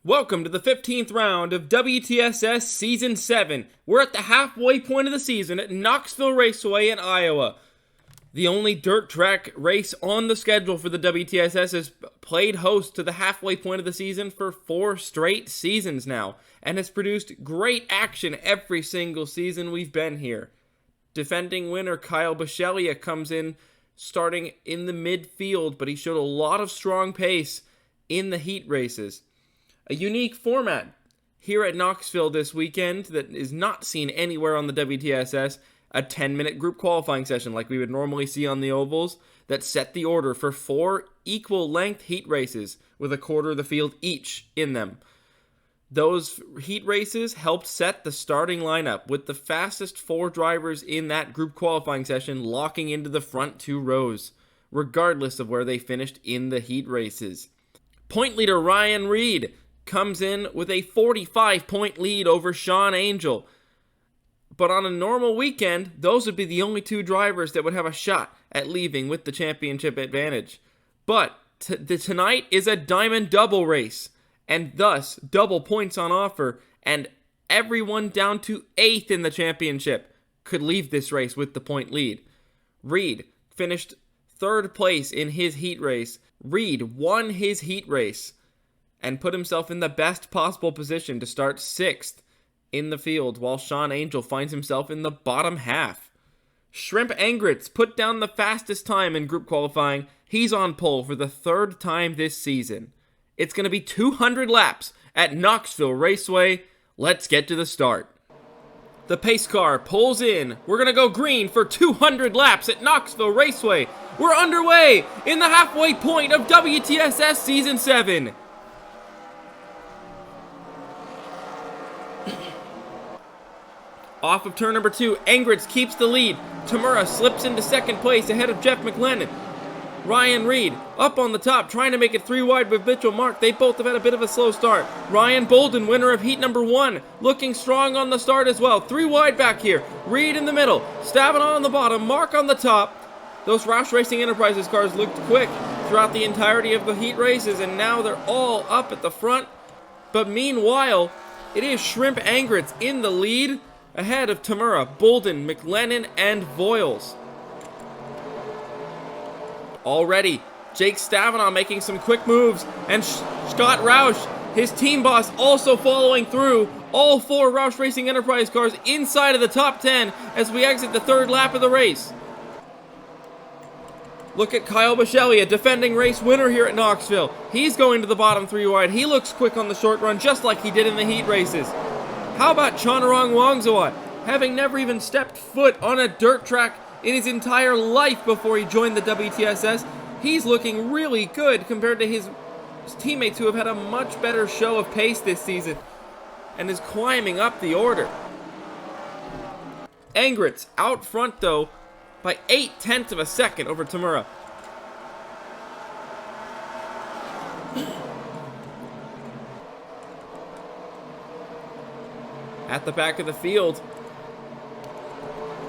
Welcome to the 15th round of WTSS Season 7. We're at the halfway point of the season at Knoxville Raceway in Iowa. The only dirt track race on the schedule for the WTSS has played host to the halfway point of the season for 4 straight seasons now, and has produced great action every single season we've been here. Defending winner Kyle Bisceglia comes in starting in the midfield, but he showed a lot of strong pace in the heat races. A unique format here at Knoxville this weekend that is not seen anywhere on the WTSS, a 10-minute group qualifying session like we would normally see on the ovals that set the order for 4 equal-length heat races with a quarter of the field each in them. Those heat races helped set the starting lineup with the fastest 4 drivers in that group qualifying session locking into the front 2 rows, regardless of where they finished in the heat races. Point leader Ryan Reid comes in with a 45-point lead over Sean Angel. But on a normal weekend, those would be the only 2 drivers that would have a shot at leaving with the championship advantage. But tonight is a diamond double race, and thus double points on offer, and everyone down to 8th in the championship could leave this race with the point lead. Reid finished 3rd place in his heat race. Reid won his heat race and put himself in the best possible position to start 6th in the field, while Sean Angel finds himself in the bottom half. Shrimp Engrits put down the fastest time in group qualifying. He's on pole for the 3rd time this season. It's going to be 200 laps at Knoxville Raceway. Let's get to the start. The pace car pulls in. We're going to go green for 200 laps at Knoxville Raceway. We're underway in the halfway point of WTSS Season 7. Off of turn number 2, Engrits keeps the lead. Tamura slips into 2nd place ahead of Jeff McLennan. Ryan Reid up on the top, trying to make it 3 wide with Mitchell Mark. They both have had a bit of a slow start. Ryan Bolden, winner of heat number 1, looking strong on the start as well. 3 wide back here. Reid in the middle, Stavin on the bottom, Mark on the top. Those Roush Racing Enterprises cars looked quick throughout the entirety of the heat races, and now they're all up at the front. But meanwhile, it is Shrimp Engrits in the lead, ahead of Tamura, Bolden, McLennan, and Voiles. Already, Jake Stavin making some quick moves, and Scott Roush, his team boss, also following through. All 4 Roush Racing Enterprise cars inside of the top 10 as we exit the 3rd lap of the race. Look at Kyle Bisceglia, defending race winner here at Knoxville. He's going to the bottom 3 wide. He looks quick on the short run, just like he did in the heat races. How about Chanarong Wangzawat, having never even stepped foot on a dirt track in his entire life before he joined the WTSS? He's looking really good compared to his teammates who have had a much better show of pace this season and is climbing up the order. Engrits out front though by 0.8 of a second over Tamura. At the back of the field,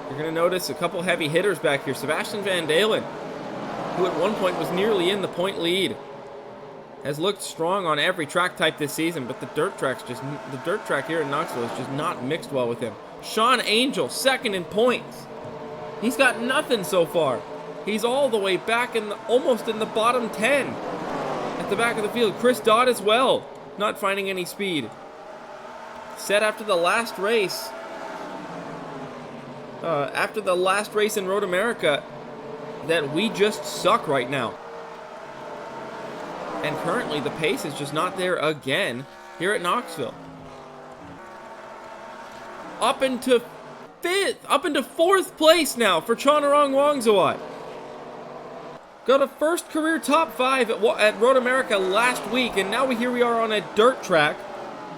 you're going to notice a couple heavy hitters back here. Sebastian Van Dalen, who at one point was nearly in the point lead, has looked strong on every track type this season, but the dirt track here in Knoxville is just not mixed well with him. Sean Angel, 2nd in points. He's got nothing so far. He's all the way back almost in the bottom 10. At the back of the field, Chris Dodd as well, not finding any speed. Said after the last race in Road America that we just suck right now. And currently the pace is just not there again here at Knoxville. Up into 4th place now for Chanarong Wangzawat. Got a first career top 5 at Road America last week, and now here we are on a dirt track,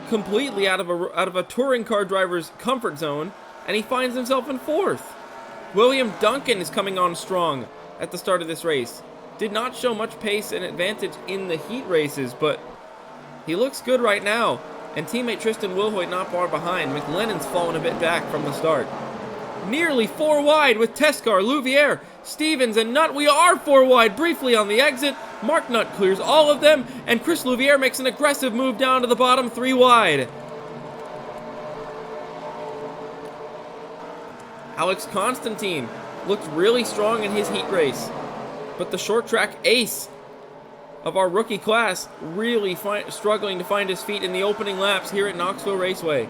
completely out of a touring car driver's comfort zone, and he finds himself in 4th. William Duncan is coming on strong at the start of this race. Did not show much pace and advantage in the heat races, but he looks good right now. And teammate Tristan Wilhoit not far behind. McLennan's fallen a bit back from the start. Nearly 4 wide with Tescar, Louvier, Stevens, and Nutt. We are 4 wide briefly on the exit. Marknut clears all of them, and Chris Louviere makes an aggressive move down to the bottom, 3 wide. Alex Constantine looked really strong in his heat race, but the short track ace of our rookie class really struggling to find his feet in the opening laps here at Knoxville Raceway.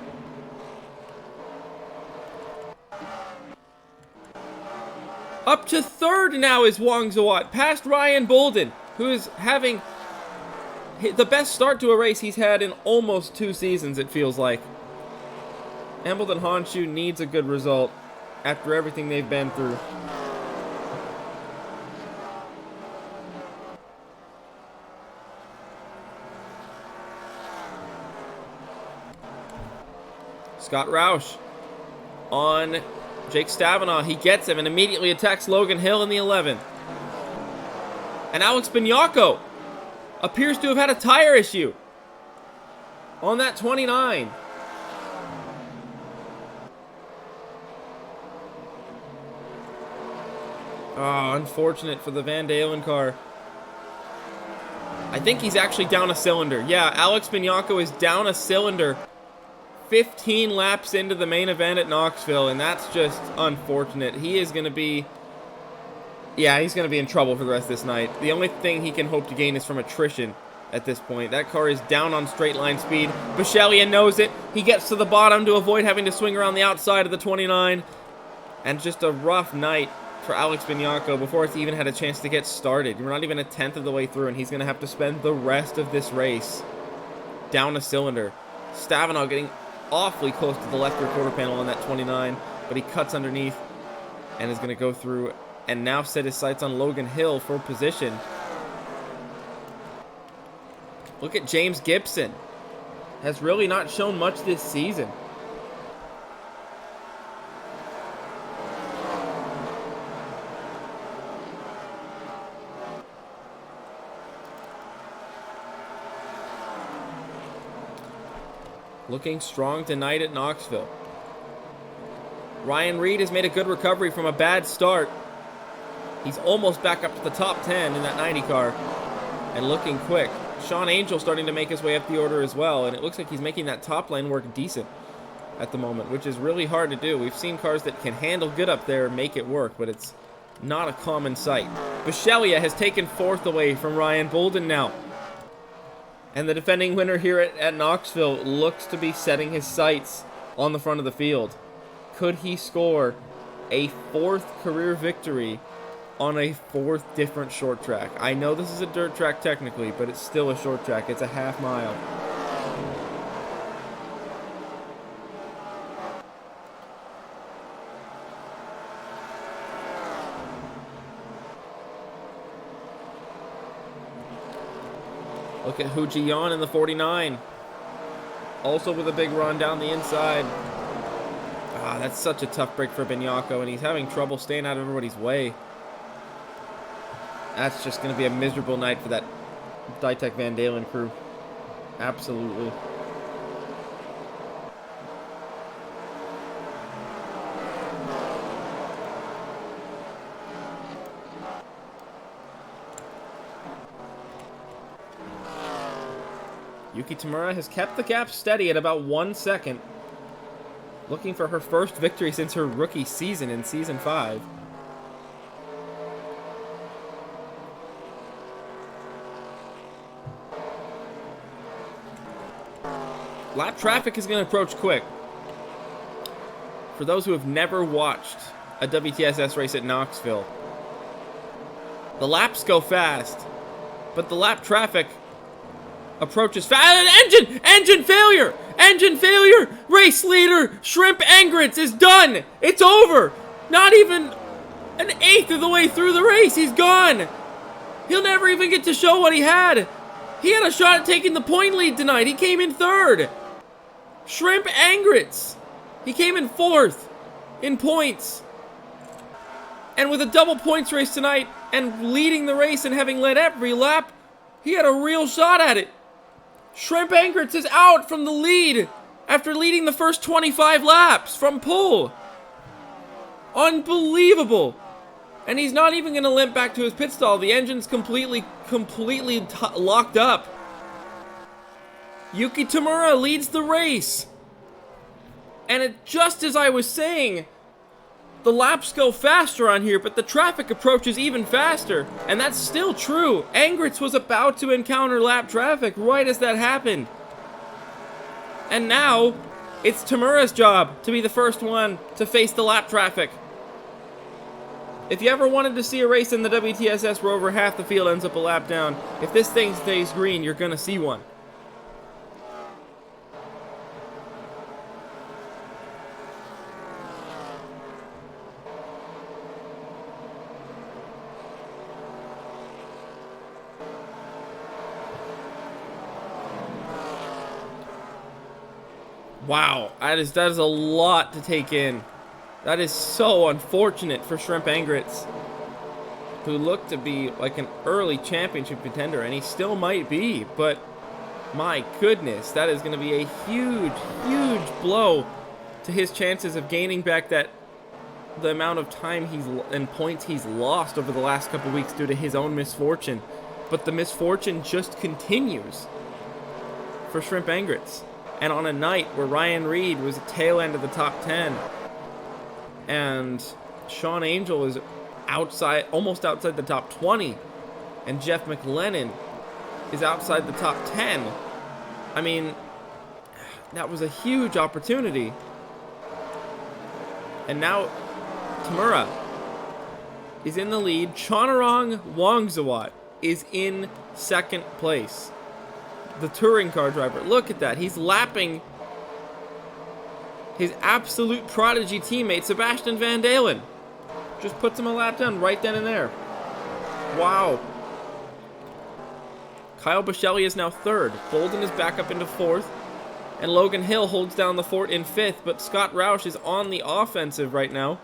Up to third now is Wang Zawat, past Ryan Bolden, who is having the best start to a race he's had in almost 2 seasons, it feels like. Embleton Honshu needs a good result after everything they've been through. Scott Roush on Jake Stavanaugh. He gets him and immediately attacks Logan Hill in the 11. And Alex Bignacco appears to have had a tire issue on that 29. Oh, unfortunate for the Van Dalen car. I think he's actually down a cylinder. Yeah, Alex Bignacco is down a cylinder 15 laps into the main event at Knoxville, and that's just unfortunate. He is going to be... Yeah, he's going to be in trouble for the rest of this night. The only thing he can hope to gain is from attrition at this point. That car is down on straight line speed. Bichelia knows it. He gets to the bottom to avoid having to swing around the outside of the 29. And just a rough night for Alex Bignacco before it's even had a chance to get started. We're not even a tenth of the way through, and he's going to have to spend the rest of this race down a cylinder. Stavanaugh getting awfully close to the left rear quarter panel on that 29, but he cuts underneath and is going to go through and now set his sights on Logan Hill for position. Look at James Gibson. Has really not shown much this season. Looking strong tonight at Knoxville. Ryan Reid has made a good recovery from a bad start. He's almost back up to the top 10 in that 90 car and looking quick. Sean Angel starting to make his way up the order as well, and it looks like he's making that top line work decent at the moment, which is really hard to do. We've seen cars that can handle good up there make it work, but it's not a common sight. Bichelia has taken 4th away from Ryan Bolden now. And the defending winner here at Knoxville looks to be setting his sights on the front of the field. Could he score a 4th career victory on a 4th different short track? I know this is a dirt track technically, but it's still a short track. It's a half mile. Look at Hu Ji-yeon in the 49. Also with a big run down the inside. Ah, that's such a tough break for Bignacco, and he's having trouble staying out of everybody's way. That's just going to be a miserable night for that Ditech Van Dalen crew. Absolutely. Yuki Tamura has kept the gap steady at about 1 second. Looking for her first victory since her rookie season in Season 5. Lap traffic is going to approach quick. For those who have never watched a WTSS race at Knoxville, the laps go fast, but the lap traffic approaches fast. Engine failure! Engine failure! Race leader Shrimp Engrits is done! It's over! Not even an 1/8 of the way through the race, he's gone! He'll never even get to show what he had! He had a shot at taking the point lead tonight. He came in 3rd. Shrimp Engrits. He came in 4th in points. And with a double points race tonight and leading the race and having led every lap, he had a real shot at it. Shrimp Engrits is out from the lead after leading the first 25 laps from pole. Unbelievable. And he's not even going to limp back to his pit stall. The engine's completely locked up. The engine's completely locked up. Yuki Tamura leads the race. And just as I was saying, the laps go faster on here, but the traffic approaches even faster. And that's still true. Engrits was about to encounter lap traffic right as that happened. And now, it's Tamura's job to be the first one to face the lap traffic. If you ever wanted to see a race in the WTSS where over half the field ends up a lap down, if this thing stays green, you're gonna see one. Wow, that is a lot to take in. That is so unfortunate for Shrimp Engrits, who looked to be like an early championship contender, and he still might be, but my goodness, that is going to be a huge, huge blow to his chances of gaining back the amount of time and points he's lost over the last couple weeks due to his own misfortune. But the misfortune just continues for Shrimp Engrits. And on a night where Ryan Reid was at tail end of the top 10, and Sean Angel is almost outside the top 20, and Jeff McLennan is outside the top 10. I mean, that was a huge opportunity. And now Tamura is in the lead. Chonarong Wongzawat is in second place. The touring car driver. Look at that. He's lapping his absolute prodigy teammate, Sebastian Van Dalen. Just puts him a lap down right then and there. Wow. Kyle Boschelli is now third. Bolden is back up into fourth. And Logan Hill holds down the fort in fifth. But Scott Roush is on the offensive right now.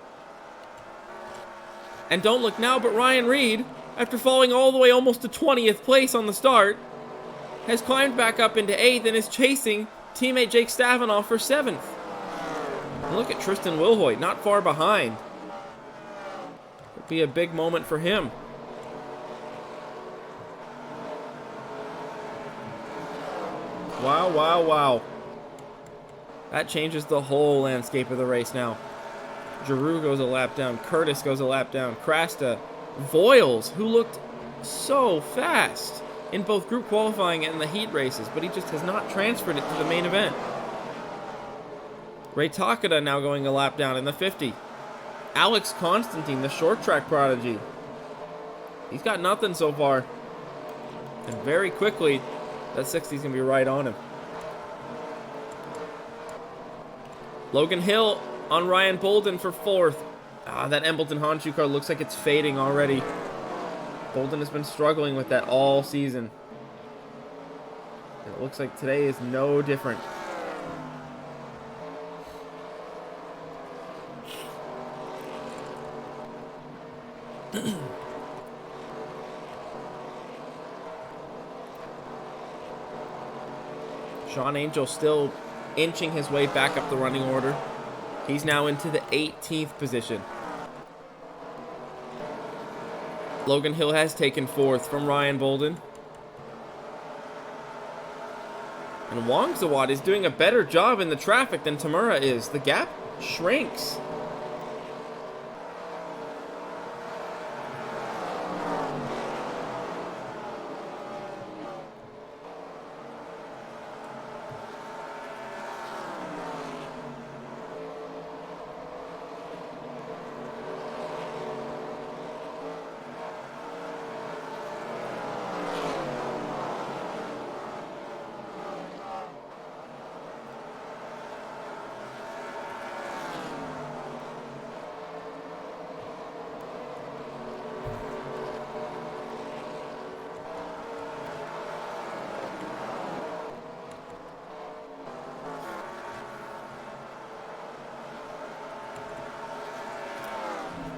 And don't look now, but Ryan Reid, after falling all the way almost to 20th place on the start, has climbed back up into 8th and is chasing teammate Jake Stavinoff for 7th. And look at Tristan Wilhoit, not far behind. It'll be a big moment for him. Wow, wow, wow. That changes the whole landscape of the race now. Giroux goes a lap down. Curtis goes a lap down. Krasta. Voiles, who looked so fast in both group qualifying and the heat races, but he just has not transferred it to the main event. Ray Takada now going a lap down in the 50. Alex Constantine, the short track prodigy. He's got nothing so far. And very quickly, that 60 is going to be right on him. Logan Hill on Ryan Bolden for 4th. That Embleton Honshu car looks like it's fading already. Bolden has been struggling with that all season. And it looks like today is no different. Sean Angel still inching his way back up the running order. He's now into the 18th position. Logan Hill has taken 4th from Ryan Bolden. And Wongzawat is doing a better job in the traffic than Tamura is. The gap shrinks.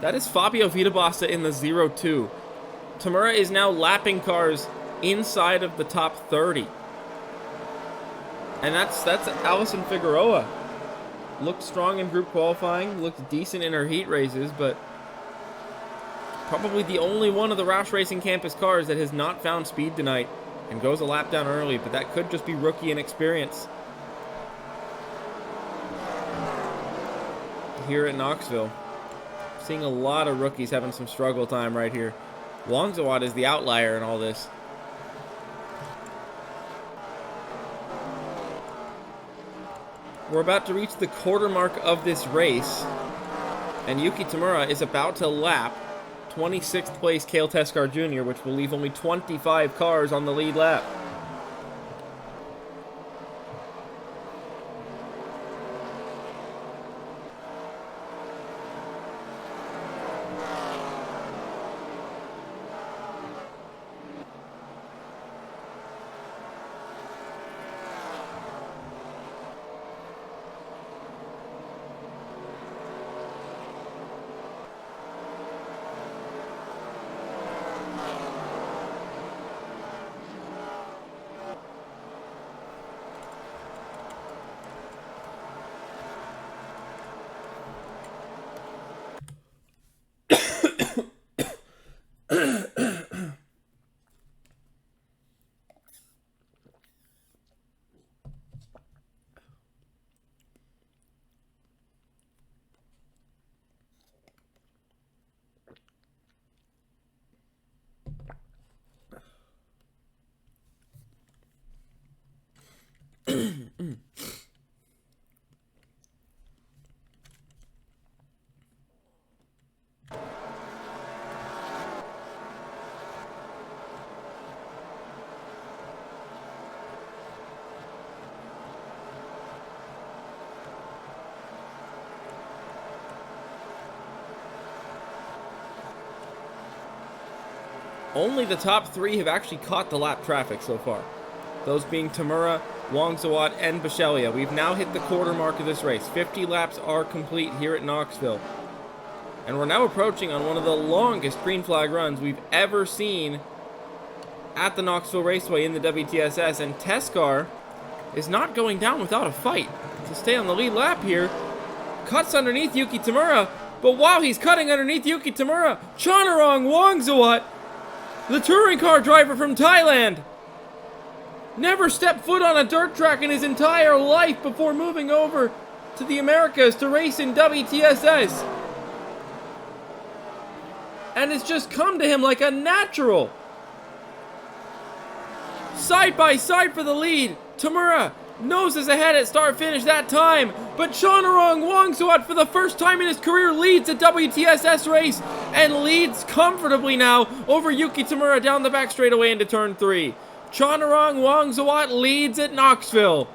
That is Fabio Vitabassa in the 0-2. Tamura is now lapping cars inside of the top 30. And that's Allison Figueroa. Looked strong in group qualifying, looked decent in her heat races, but Probably the only one of the Roush Racing Campus cars that has not found speed tonight and goes a lap down early, but that could just be rookie inexperience here at Knoxville. Seeing a lot of rookies having some struggle time right here. Longzawad is the outlier in all this. We're about to reach the quarter mark of this race, and Yuki Tamura is about to lap 26th place Cale Teskar Jr., which will leave only 25 cars on the lead lap. Only the top three have actually caught the lap traffic so far. Those being Tamura, Longzawad, and Bisceglia. We've now hit the quarter mark of this race. 50 laps are complete here at Knoxville. And we're now approaching on one of the longest green flag runs we've ever seen at the Knoxville Raceway in the WTSS. And Teskar is not going down without a fight to stay on the lead lap here. Cuts underneath Yuki Tamura. But while he's cutting underneath Yuki Tamura, Chanarong Longzawad, the touring car driver from Thailand, never stepped foot on a dirt track in his entire life before moving over to the Americas to race in WTSS. And it's just come to him like a natural. Side by side for the lead. Tamura noses ahead at start finish that time, but Chanarong Longzawad for the first time in his career leads a WTSS race and leads comfortably now over Yuki Tamura down the back straightaway into turn 3. Chanarong Longzawad leads at Knoxville.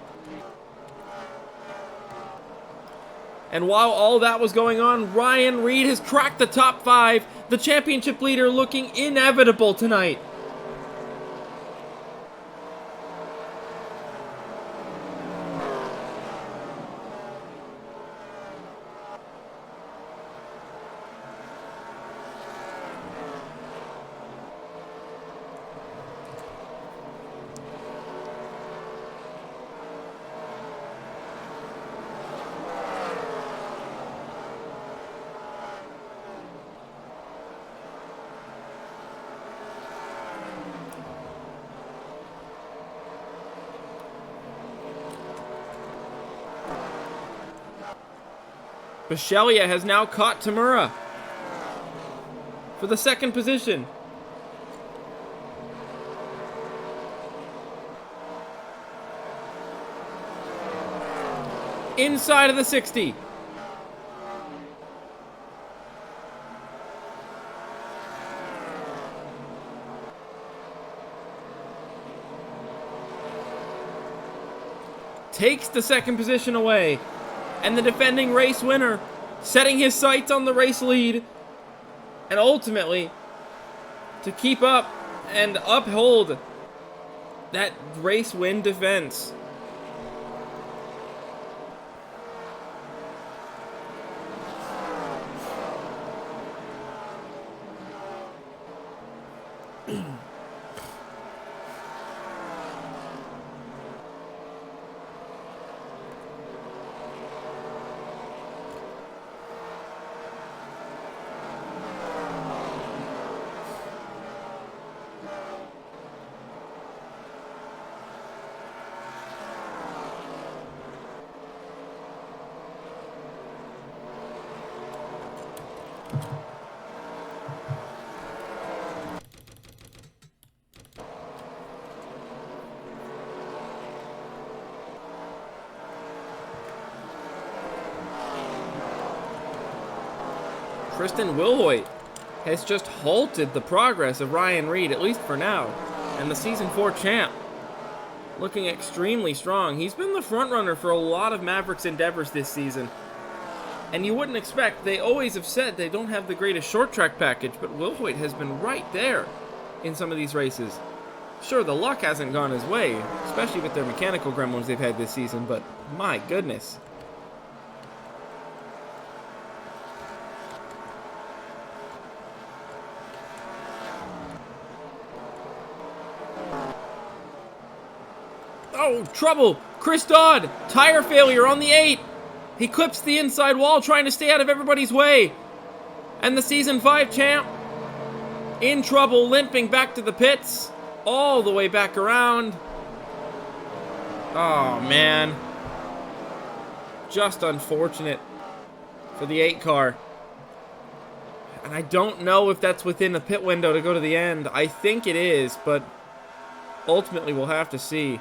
And while all that was going on, Ryan Reid has cracked the top 5, the championship leader looking inevitable tonight. Bisceglia has now caught Tamura for the second position. Inside of the 60. Takes the second position away. And the defending race winner setting his sights on the race lead, and ultimately to keep up and uphold that race win defense. Tristan Wilhoit has just halted the progress of Ryan Reid, at least for now, and the Season 4 champ. Looking extremely strong. He's been the front runner for a lot of Mavericks endeavors this season. And you wouldn't expect, they always have said they don't have the greatest short track package, but Wilhoit has been right there in some of these races. Sure, the luck hasn't gone his way, especially with their mechanical gremlins they've had this season, but my goodness. Oh, trouble! Chris Dodd! Tire failure on the 8! He clips the inside wall trying to stay out of everybody's way. And the Season 5 champ in trouble, limping back to the pits. All the way back around. Oh, man. Just unfortunate for the 8 car. And I don't know if that's within the pit window to go to the end. I think it is, but ultimately we'll have to see.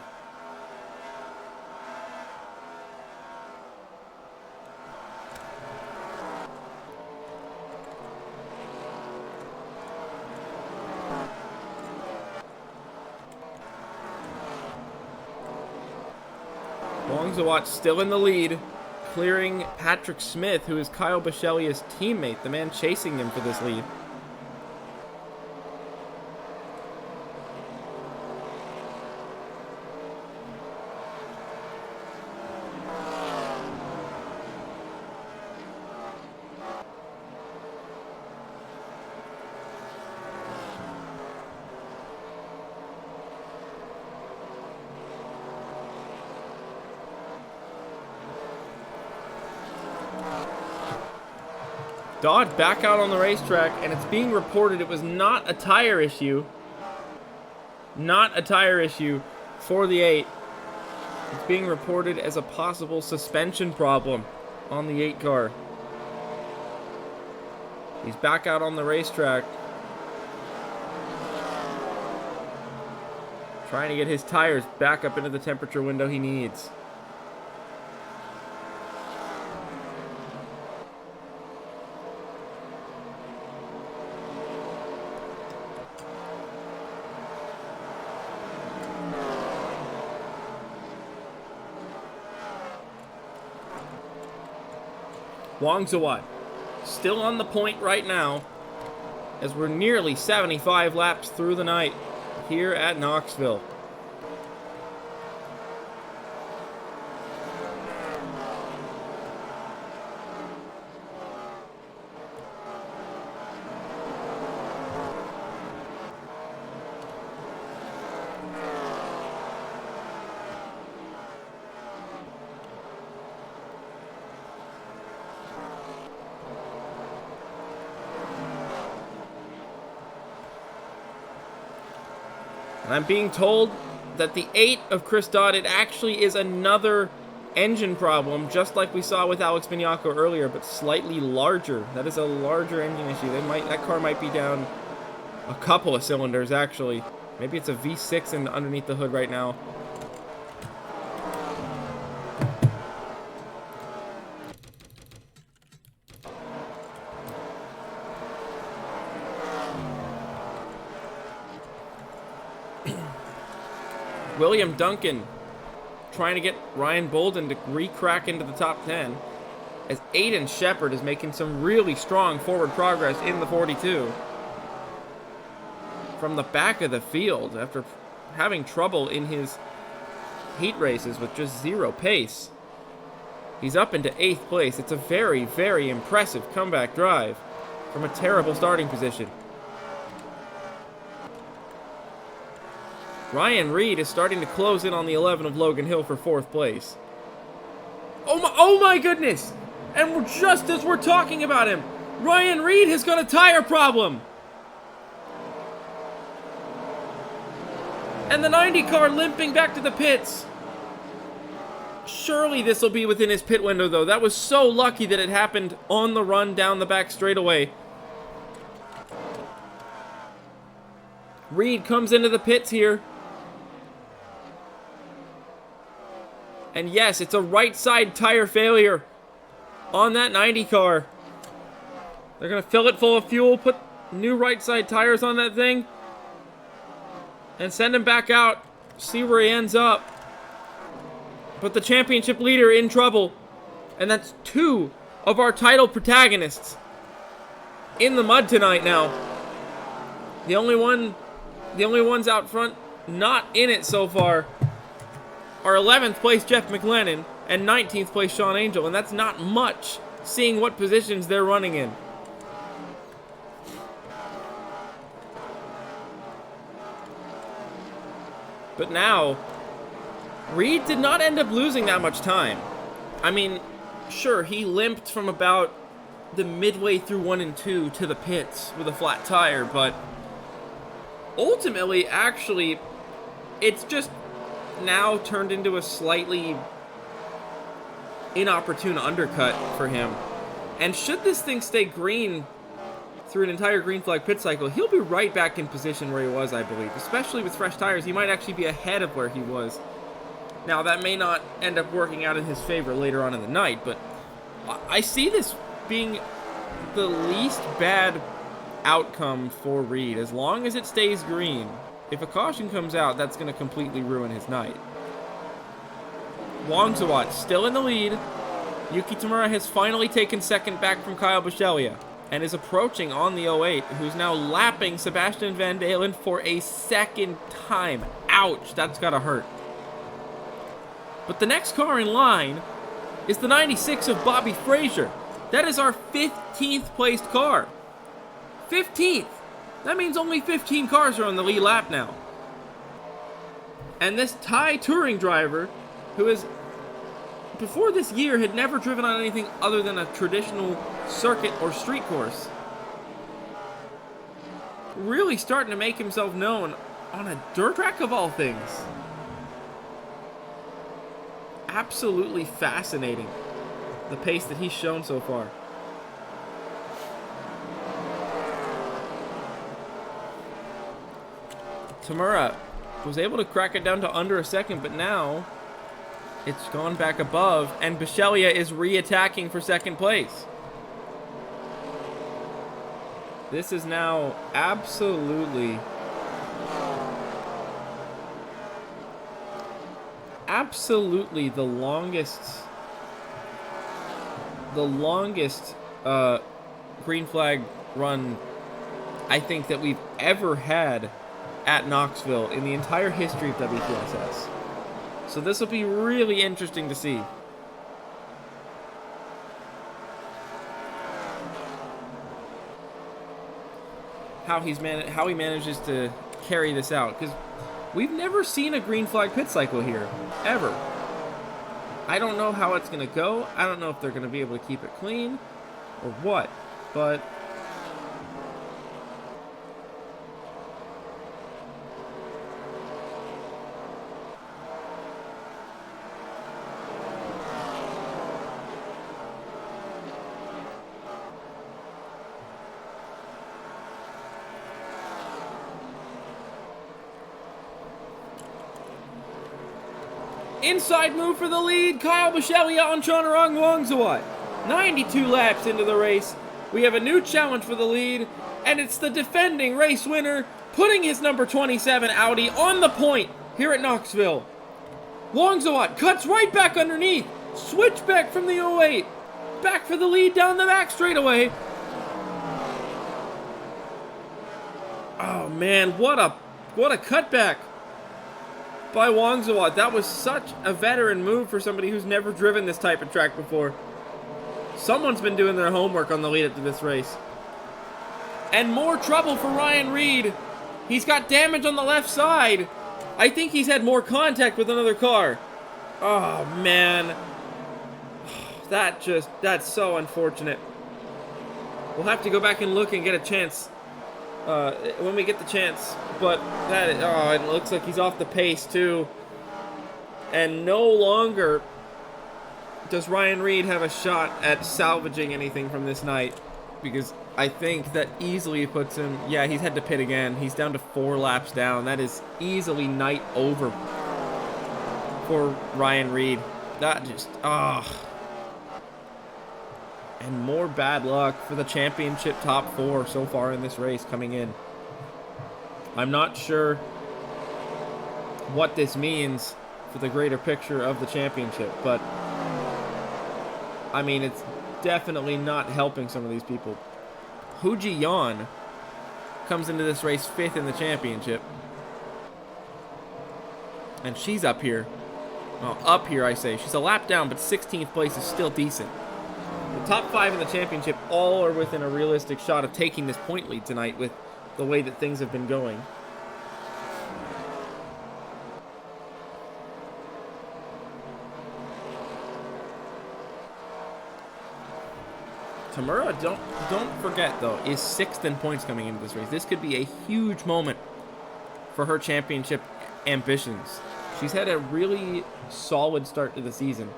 Zawat's still in the lead, clearing Patrick Smith, who is Kyle Bichelia's teammate, the man chasing him for this lead. Dodd back out on the racetrack, and it's being reported it was not a tire issue. Not a tire issue for the 8. It's being reported as a possible suspension problem on the 8 car. He's back out on the racetrack, trying to get his tires back up into the temperature window he needs. Wang Zawat still on the point right now, as we're nearly 75 laps through the night here at Knoxville. And I'm being told that the 8 of Chris Dodd, it actually is another engine problem, just like we saw with Alex Vignacco earlier, but slightly larger. That is a larger engine issue. That car might be down a couple of cylinders, actually. Maybe it's a V6 underneath the hood right now. William Duncan trying to get Ryan Bolden to re-crack into the top 10, as Aiden Shepard is making some really strong forward progress in the 42. From the back of the field, after having trouble in his heat races with just zero pace, he's up into 8th place. It's a very, very impressive comeback drive from a terrible starting position. Ryan Reid is starting to close in on the 11 of Logan Hill for 4th place. Oh my goodness! And just as we're talking about him, Ryan Reid has got a tire problem! And the 90 car limping back to the pits. Surely this will be within his pit window, though. That was so lucky that it happened on the run down the back straightaway. Reid comes into the pits here. And yes, it's a right side tire failure on that 90 car. They're going to fill it full of fuel, put new right side tires on that thing, and send him back out, see where he ends up. But the championship leader in trouble, and that's 2 of our title protagonists in the mud tonight now. The only ones out front not in it so far are 11th place Jeff McLennan and 19th place Sean Angel, and that's not much, seeing what positions they're running in. But now, Reid did not end up losing that much time. I mean, sure, he limped from about the midway through 1 and 2 to the pits with a flat tire, but ultimately, actually, it's just now turned into a slightly inopportune undercut for him. And should this thing stay green through an entire green flag pit cycle, he'll be right back in position where he was, I believe. Especially with fresh tires, he might actually be ahead of where he was. Now, that may not end up working out in his favor later on in the night, but I see this being the least bad outcome for Reid, as long as it stays green. If a caution comes out, that's going to completely ruin his night. Wongzawat still in the lead. Yuki Tamura has finally taken second back from Kyle Buschelia and is approaching on the 08, who's now lapping Sebastian Van Dalen for a second time. Ouch, that's gotta hurt. But the next car in line is the 96 of Bobby Frazier. That is our 15th placed car. 15th! That means only 15 cars are on the lead lap now. And this Thai touring driver, who is, before this year, had never driven on anything other than a traditional circuit or street course, really starting to make himself known on a dirt track of all things. Absolutely fascinating, the pace that he's shown so far. Tamura was able to crack it down to under a second, but now it's gone back above, and Buschelia is re-attacking for second place. This is now absolutely the longest green flag run I think that we've ever had at Knoxville in the entire history of WTSS. So this will be really interesting to see. How he manages to carry this out, because we've never seen a green flag pit cycle here, ever. I don't know how it's going to go. I don't know if they're going to be able to keep it clean or what, but inside move for the lead. Kyle Buschelia on Chonarong Wongzawat. 92 laps into the race. We have a new challenge for the lead, and it's the defending race winner, putting his number 27 Audi on the point here at Knoxville. Wongzawat cuts right back underneath. Switchback from the 08. Back for the lead down the back straightaway. Oh man, what a cutback by Wongzawat. That was such a veteran move for somebody who's never driven this type of track before. Someone's been doing their homework on the lead up to this race. And more trouble for Ryan Reid. He's got damage on the left side. I think he's had more contact with another car. Oh man. That's so unfortunate. We'll have to go back and look and get a chance when we get the chance. But it looks like he's off the pace too. And no longer does Ryan Reid have a shot at salvaging anything from this night, because I think that easily puts him, yeah, he's had to pit again. He's down to 4 laps down. That is easily night over for Ryan Reid. That just, And more bad luck for the championship top 4 so far in this race coming in. I'm not sure what this means for the greater picture of the championship, but I mean, it's definitely not helping some of these people. Hu Ji-yeon comes into this race 5th in the championship. And she's up here. Well, up here, I say. She's a lap down, but 16th place is still decent. The top 5 in the championship all are within a realistic shot of taking this point lead tonight with the way that things have been going. Tamura, don't forget, though, is 6th in points coming into this race. This could be a huge moment for her championship ambitions. She's had a really solid start to the season,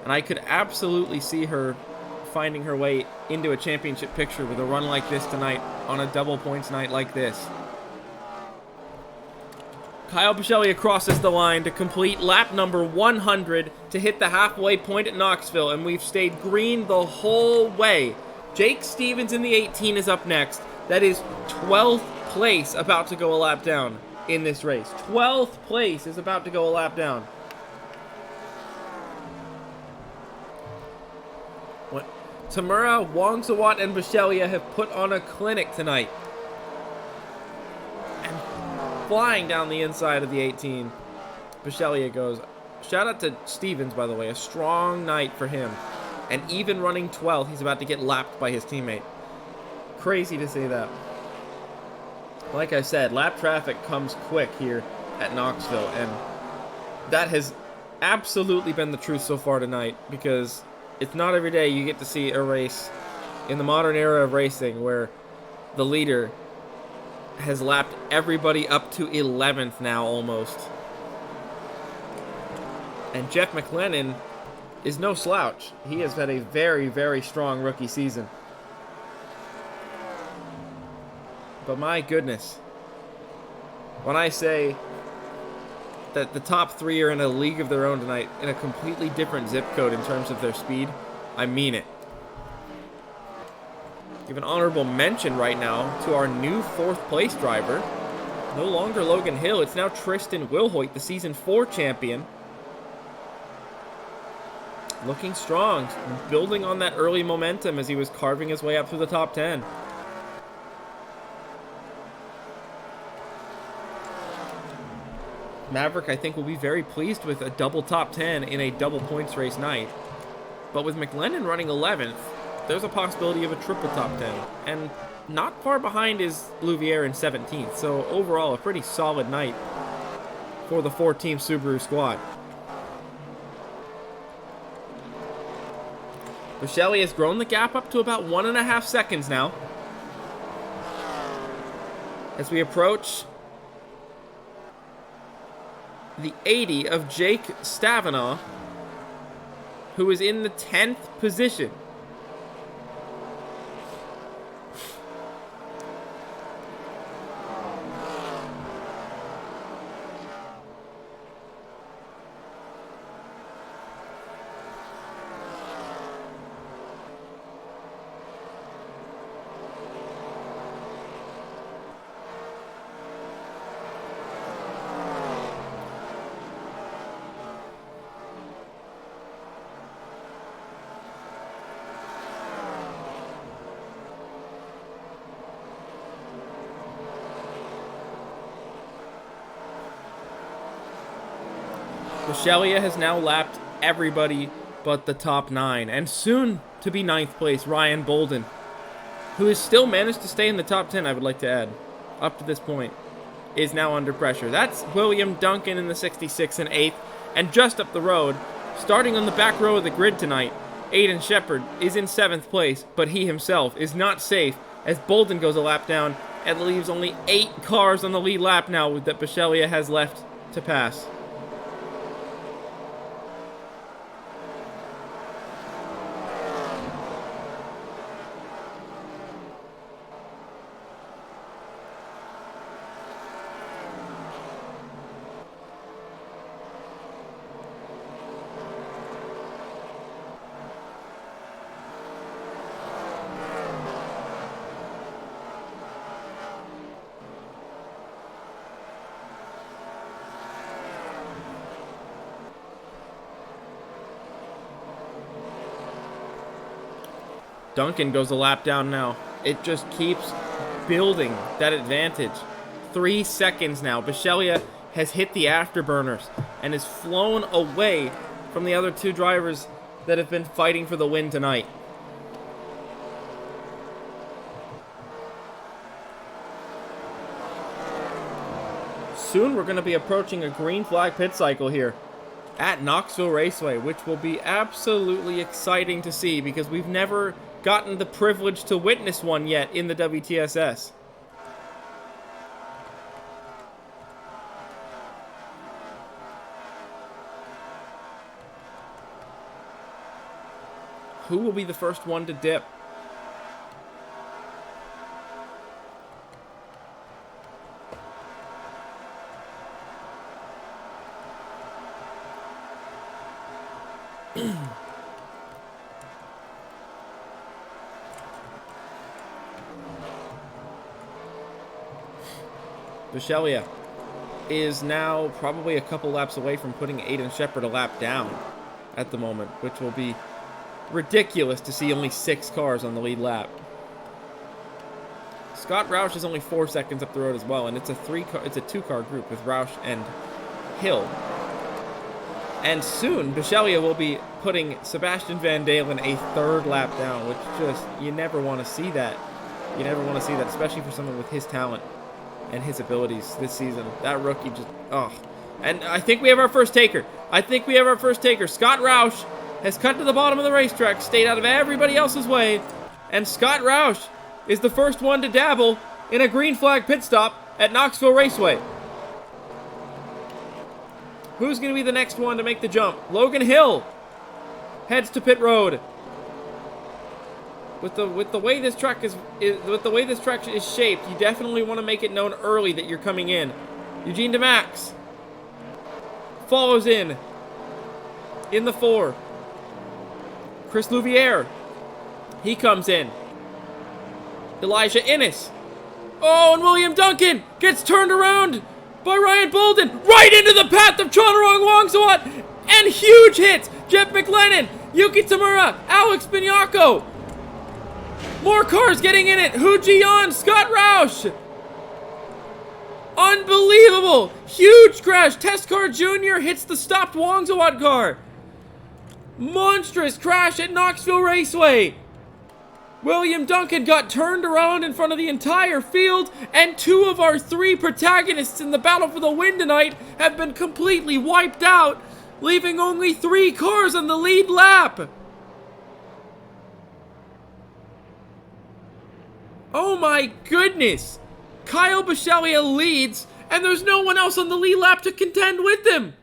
and I could absolutely see her finding her way into a championship picture with a run like this tonight on a double points night like this. Kyle Buschelia crosses the line to complete lap number 100 to hit the halfway point at Knoxville, and we've stayed green the whole way. Jake Stevens in the 18 is up next. That is 12th place about to go a lap down in this race. 12th place is about to go a lap down. What? Tamura, Wongsawat, and Buschelia have put on a clinic tonight. Flying down the inside of the 18, Buschelia goes. Shout out to Stevens, by the way. A strong night for him. And even running 12th, he's about to get lapped by his teammate. Crazy to see that. Like I said, lap traffic comes quick here at Knoxville, and that has absolutely been the truth so far tonight, because it's not every day you get to see a race in the modern era of racing where the leader has lapped everybody up to 11th now almost. And Jeff McLennan is no slouch. He has had a very, very strong rookie season. But my goodness, when I say that the top 3 are in a league of their own tonight, in a completely different zip code in terms of their speed, I mean it. Give an honorable mention right now to our new 4th place driver. No longer Logan Hill, it's now Tristan Wilhoit, the Season 4 champion. Looking strong, building on that early momentum as he was carving his way up through the top 10. Maverick, I think, will be very pleased with a double top 10 in a double points race night. But with McLennan running 11th, there's a possibility of a triple top 10. And not far behind is Louvier in 17th. So overall, a pretty solid night for the 4-team Subaru squad. Buschelia has grown the gap up to about 1.5 seconds now. As we approach the 80 of Jake Stavanaugh, who is in the 10th position. Buschelia has now lapped everybody but the top 9, and soon to be 9th place, Ryan Bolden, who has still managed to stay in the top 10, I would like to add, up to this point, is now under pressure. That's William Duncan in the 66 and 8th, and just up the road, starting on the back row of the grid tonight, Aiden Shepard is in 7th place, but he himself is not safe as Bolden goes a lap down and leaves only 8 cars on the lead lap now that Buschelia has left to pass. Duncan goes a lap down now. It just keeps building that advantage. 3 seconds now. Bisceglia has hit the afterburners and is flown away from the other 2 drivers that have been fighting for the win tonight. Soon we're going to be approaching a green flag pit cycle here at Knoxville Raceway, which will be absolutely exciting to see because we've never gotten the privilege to witness one yet in the WTSS. Who will be the first one to dip? Bisceglia is now probably a couple laps away from putting Aiden Shepard a lap down at the moment, which will be ridiculous to see only 6 cars on the lead lap. Scott Roush is only 4 seconds up the road as well, and it's a 2-car group with Roush and Hill. And soon, Bisceglia will be putting Sebastian Van Dalen a 3rd lap down, which just, you never want to see that. You never want to see that, especially for someone with his talent and his abilities this season. That rookie just, And I think we have our first taker. Scott Roush has cut to the bottom of the racetrack, stayed out of everybody else's way, and Scott Roush is the first one to dabble in a green flag pit stop at Knoxville Raceway. Who's going to be the next one to make the jump? Logan Hill heads to pit road. With the way this track is shaped, you definitely want to make it known early that you're coming in. Eugene DeMax follows in the 4. Chris Louviere, he comes in. Elijah Innes. Oh, and William Duncan gets turned around by Ryan Bolden right into the path of Chonarong Longswat, and huge hits. Jeff McLennan, Yuki Tamura, Alex Bignacco. More cars getting in it. Hu Ji-yeon, Scott Roush. Unbelievable. Huge crash. Test Car Jr. hits the stopped Longswat car. Monstrous crash at Knoxville Raceway. William Duncan got turned around in front of the entire field, and 2 of our 3 protagonists in the battle for the win tonight have been completely wiped out, leaving only 3 cars on the lead lap. Oh my goodness! Kyle Bisceglia leads, and there's no one else on the lead lap to contend with him.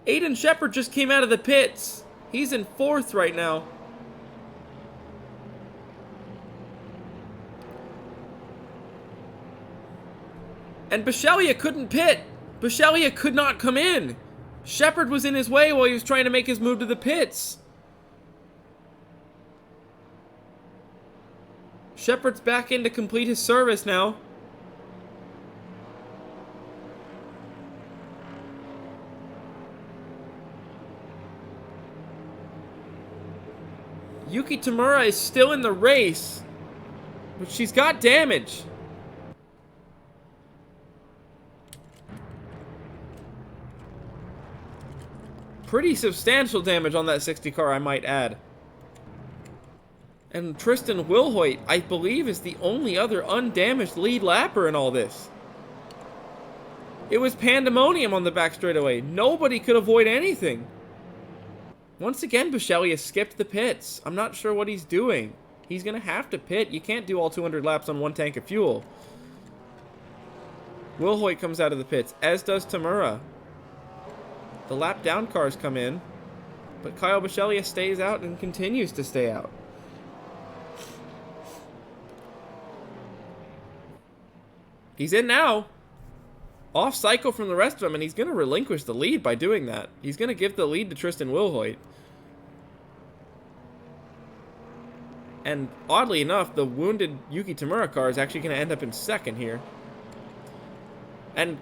Aiden Shepard just came out of the pits. He's in 4th right now. And Bisceglia couldn't pit. Bisceglia could not come in. Shepard was in his way while he was trying to make his move to the pits. Shepard's back in to complete his service now. Yuki Tamura is still in the race, but she's got damage. Pretty substantial damage on that 60 car, I might add. And Tristan Wilhoit, I believe, is the only other undamaged lead lapper in all this. It was pandemonium on the back straightaway. Nobody could avoid anything. Once again, Bisceglia skipped the pits. I'm not sure what he's doing. He's going to have to pit. You can't do all 200 laps on 1 tank of fuel. Wilhoit comes out of the pits, as does Tamura. The lap down cars come in, but Kyle Bisceglia stays out and continues to stay out. He's in now. Off cycle from the rest of them, and he's going to relinquish the lead by doing that. He's going to give the lead to Tristan Wilhoit. And oddly enough, the wounded Yuki Tamura car is actually going to end up in 2nd here. And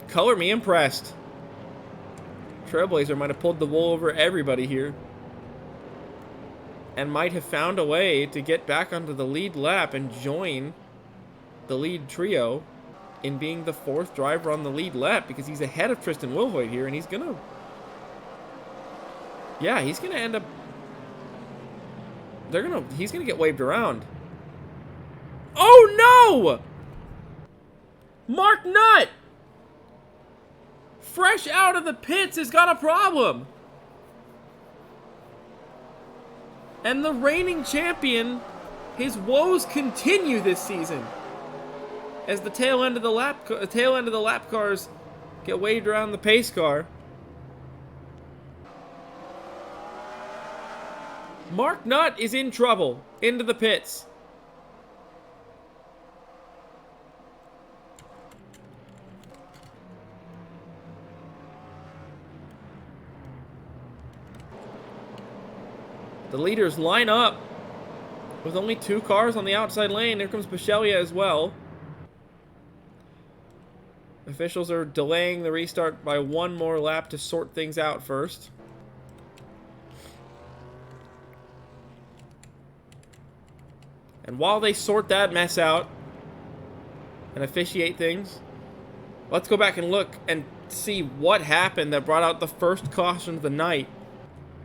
color me impressed. Trailblazer might have pulled the wool over everybody here. And might have found a way to get back onto the lead lap and join the lead trio in being the 4th driver on the lead lap, because he's ahead of Tristan Wilhoit here, and he's gonna... Yeah, he's gonna end up... He's gonna get waved around. Oh no! Mark Nutt! Fresh out of the pits has got a problem. And the reigning champion, his woes continue this season, as the tail end of the lap cars get waved around the pace car. Mark Nutt is in trouble. Into the pits. The leaders line up with only 2 cars on the outside lane. Here comes Bisceglia as well. Officials are delaying the restart by 1 more lap to sort things out first. And while they sort that mess out and officiate things, let's go back and look and see what happened that brought out the first caution of the night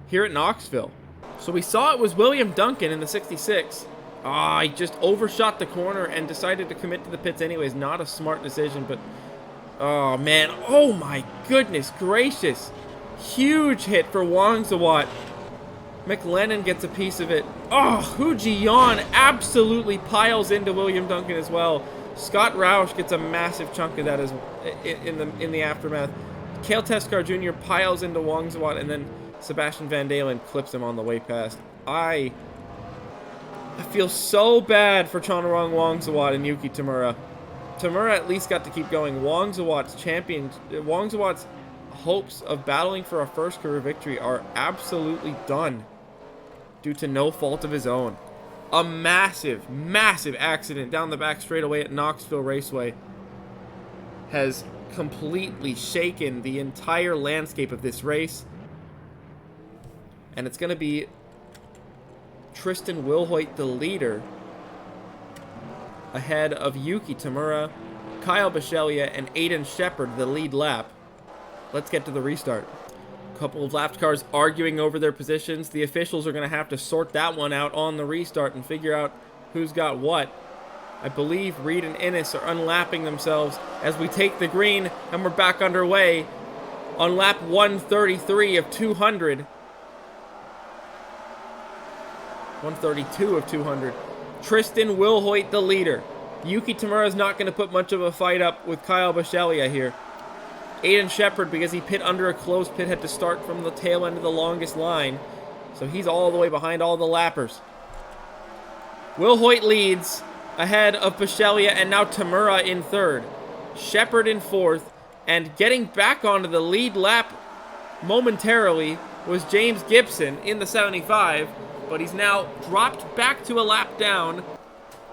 here at Knoxville. So we saw it was William Duncan in the 66. He just overshot the corner and decided to commit to the pits anyways. Not a smart decision, but... Oh, man. Oh, my goodness gracious. Huge hit for Wangsawat. McLennan gets a piece of it. Oh, Hu Ji-yeon absolutely piles into William Duncan as well. Scott Roush gets a massive chunk of that as in the aftermath. Cale Teskar Jr. piles into Wangsawat, and then Sebastian Van Dalen clips him on the way past. I feel so bad for Chonarong Wangsawat and Yuki Tamura. Tamura at least got to keep going. Wangsawat's hopes of battling for a first career victory are absolutely done due to no fault of his own. A massive, massive accident down the back straightaway at Knoxville Raceway has completely shaken the entire landscape of this race. And it's going to be Tristan Wilhoit, the leader, ahead of Yuki Tamura, Kyle Bisceglia, and Aiden Shepard, the lead lap. Let's get to the restart. A couple of lapped cars arguing over their positions. The officials are going to have to sort that one out on the restart and figure out who's got what. I believe Reid and Innes are unlapping themselves as we take the green, and we're back underway on lap 133 of 200. 132 of 200. Tristan Wilhoit, the leader. Yuki Tamura is not going to put much of a fight up with Kyle Bisceglia here. Aiden Shepard, because he pit under a closed pit, had to start from the tail end of the longest line. So he's all the way behind all the lappers. Wilhoit leads ahead of Bisceglia, and now Tamura in 3rd. Shepard in 4th. And getting back onto the lead lap momentarily was James Gibson in the 75. But he's now dropped back to a lap down.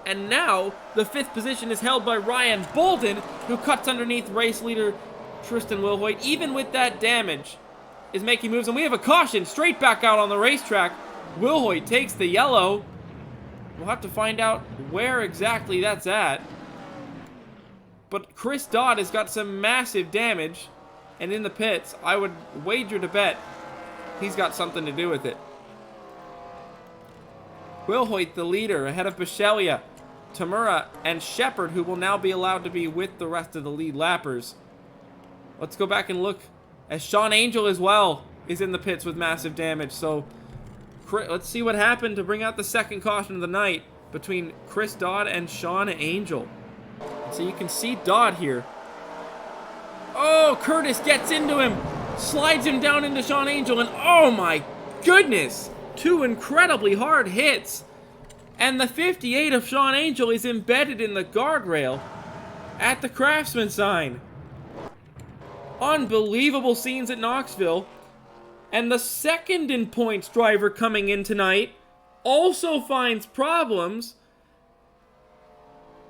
And now the 5th position is held by Ryan Bolden, who cuts underneath race leader Tristan Wilhoit. Even with that damage, is making moves. And we have a caution straight back out on the racetrack. Wilhoit takes the yellow. We'll have to find out where exactly that's at. But Chris Dodd has got some massive damage. And in the pits, I would wager to bet he's got something to do with it. Wilhoit, the leader, ahead of Bisceglia, Tamura, and Shepard, who will now be allowed to be with the rest of the lead lappers. Let's go back and look as Sean Angel as well is in the pits with massive damage. So let's see what happened to bring out the second caution of the night between Chris Dodd and Sean Angel. So you can see Dodd here. Oh, Curtis gets into him, slides him down into Sean Angel, and oh my goodness! 2 incredibly hard hits. And the 58 of Sean Angel is embedded in the guardrail at the Craftsman sign. Unbelievable scenes at Knoxville. And the second in points driver coming in tonight also finds problems.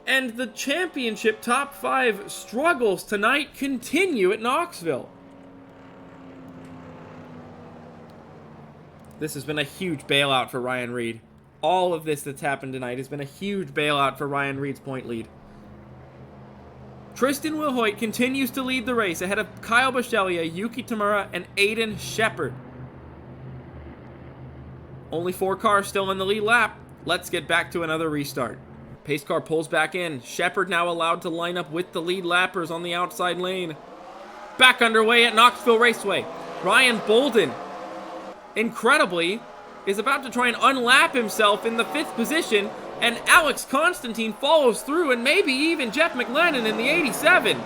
And the championship top 5 struggles tonight continue at Knoxville. This has been a huge bailout for Ryan Reid. All of this that's happened tonight has been a huge bailout for Ryan Reid's point lead. Tristan Wilhoit continues to lead the race ahead of Kyle Bisceglia, Yuki Tamura, and Aiden Shepard. Only 4 cars still in the lead lap. Let's get back to another restart. Pace car pulls back in. Shepard now allowed to line up with the lead lappers on the outside lane. Back underway at Knoxville Raceway. Ryan Bolden, incredibly, is about to try and unlap himself in the 5th position, and Alex Constantine follows through, and maybe even Jeff McLennan in the 87.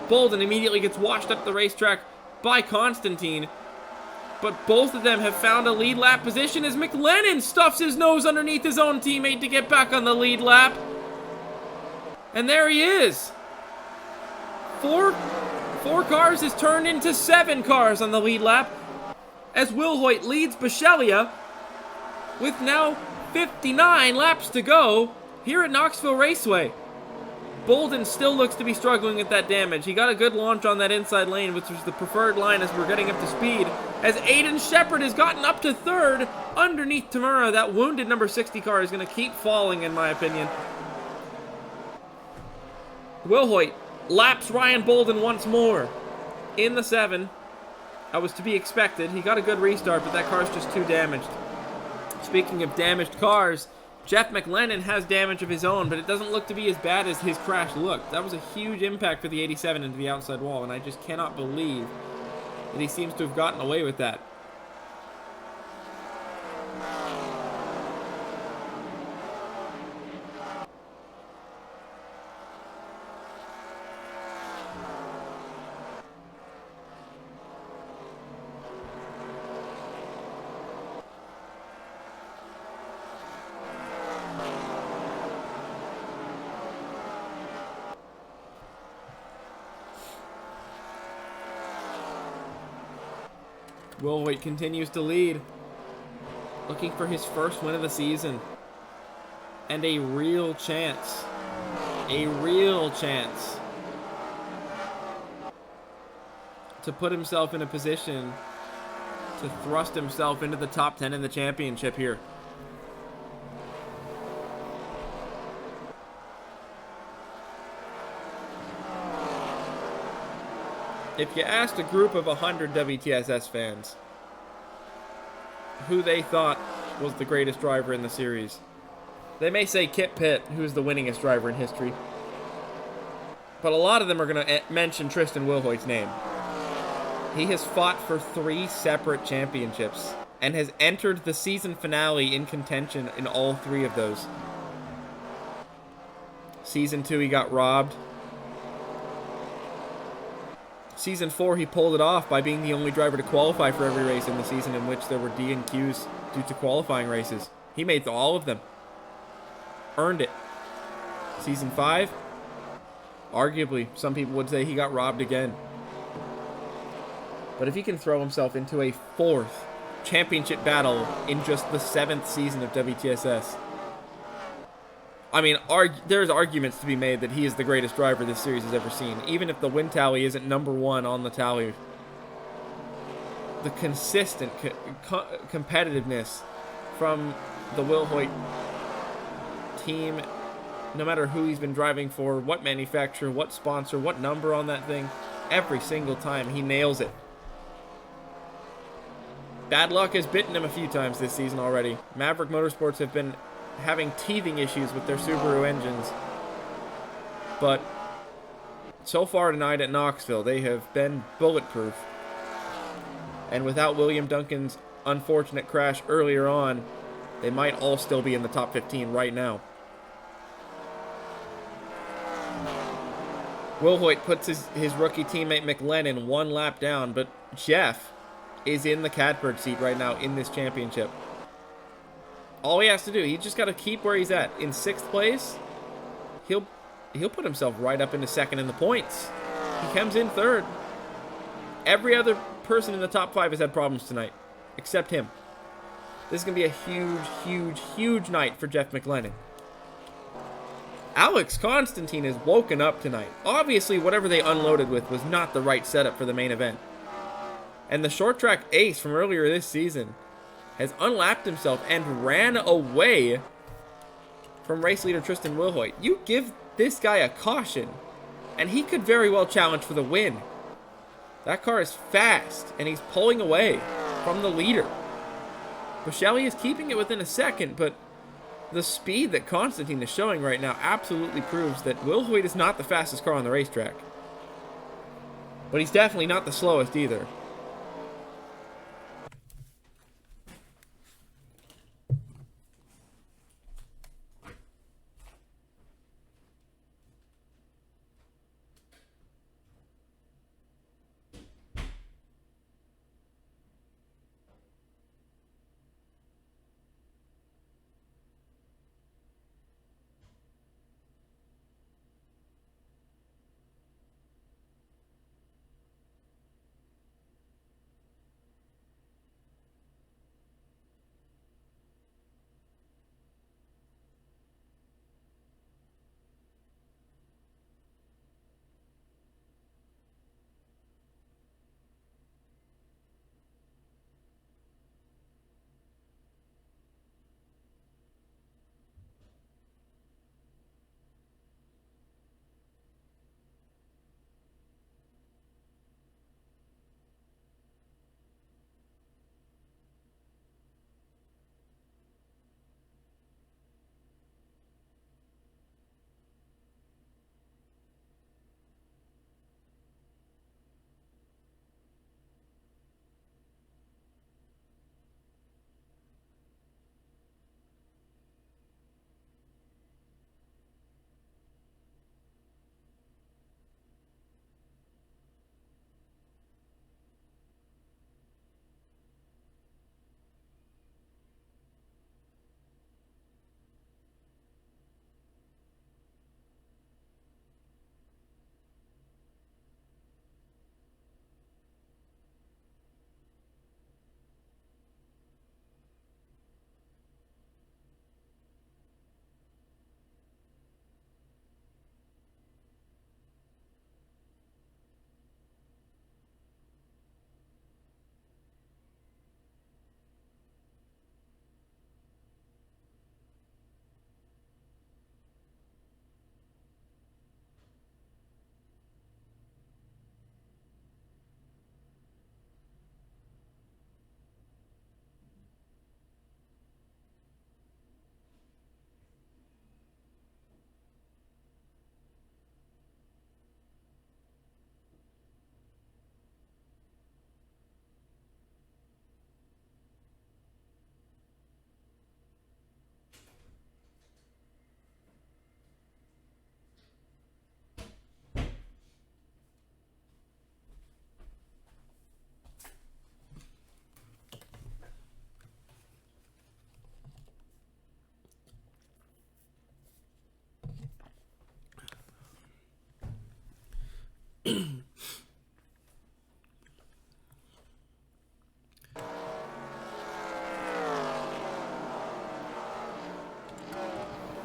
Bolden immediately gets washed up the racetrack by Constantine, but both of them have found a lead lap position as McLennan stuffs his nose underneath his own teammate to get back on the lead lap. And there he is. Four cars has turned into 7 cars on the lead lap, as Wilhoit leads Bisceglia with now 59 laps to go here at Knoxville Raceway. Bolden still looks to be struggling with that damage. He got a good launch on that inside lane, which was the preferred line as we're getting up to speed, as Aiden Shepard has gotten up to 3rd underneath Tamura. That wounded number 60 car is going to keep falling, in my opinion. Wilhoit laps Ryan Bolden once more in the 7. That was to be expected. He got a good restart, but that car's just too damaged. Speaking of damaged cars, Jeff McLennan has damage of his own, but it doesn't look to be as bad as his crash looked. That was a huge impact for the 87 into the outside wall, and I just cannot believe that he seems to have gotten away with that. Wilhoit continues to lead, looking for his first win of the season, and a real chance to put himself in a position to thrust himself into the top 10 in the championship here. If you asked a group of 100 WTSS fans who they thought was the greatest driver in the series, they may say Kit Pitt, who's the winningest driver in history. But a lot of them are going to mention Tristan Wilhoit's name. He has fought for 3 separate championships and has entered the season finale in contention in all 3 of those. Season 2, he got robbed. Season 4, he pulled it off by being the only driver to qualify for every race in the season in which there were D&Qs due to qualifying races. He made all of them. Earned it. Season 5, arguably, some people would say he got robbed again. But if he can throw himself into a 4th championship battle in just the 7th season of WTSS, I mean, there's arguments to be made that he is the greatest driver this series has ever seen. Even if the win tally isn't #1 on the tally, the consistent competitiveness from the Wilhoit team, no matter who he's been driving for, what manufacturer, what sponsor, what number on that thing, every single time he nails it. Bad luck has bitten him a few times this season already. Maverick Motorsports have been having teething issues with their Subaru engines, but so far tonight at Knoxville, they have been bulletproof. And without William Duncan's unfortunate crash earlier on, they might all still be in the top 15 right now. Wilhoit puts his rookie teammate McLennan 1 lap down, but Jeff is in the catbird seat right now in this championship. All he has to do, he just got to keep where he's at. In 6th place, he'll put himself right up into 2nd in the points. He comes in 3rd. Every other person in the top 5 has had problems tonight, except him. This is going to be a huge, huge, huge night for Jeff McLennan. Alex Constantine has woken up tonight. Obviously, whatever they unloaded with was not the right setup for the main event. And the short track ace from earlier this season has unlapped himself and ran away from race leader Tristan Wilhoit. You give this guy a caution, and he could very well challenge for the win. That car is fast, and he's pulling away from the leader. Boschelli is keeping it within a second, but the speed that Constantine is showing right now absolutely proves that Wilhoit is not the fastest car on the racetrack. But he's definitely not the slowest either.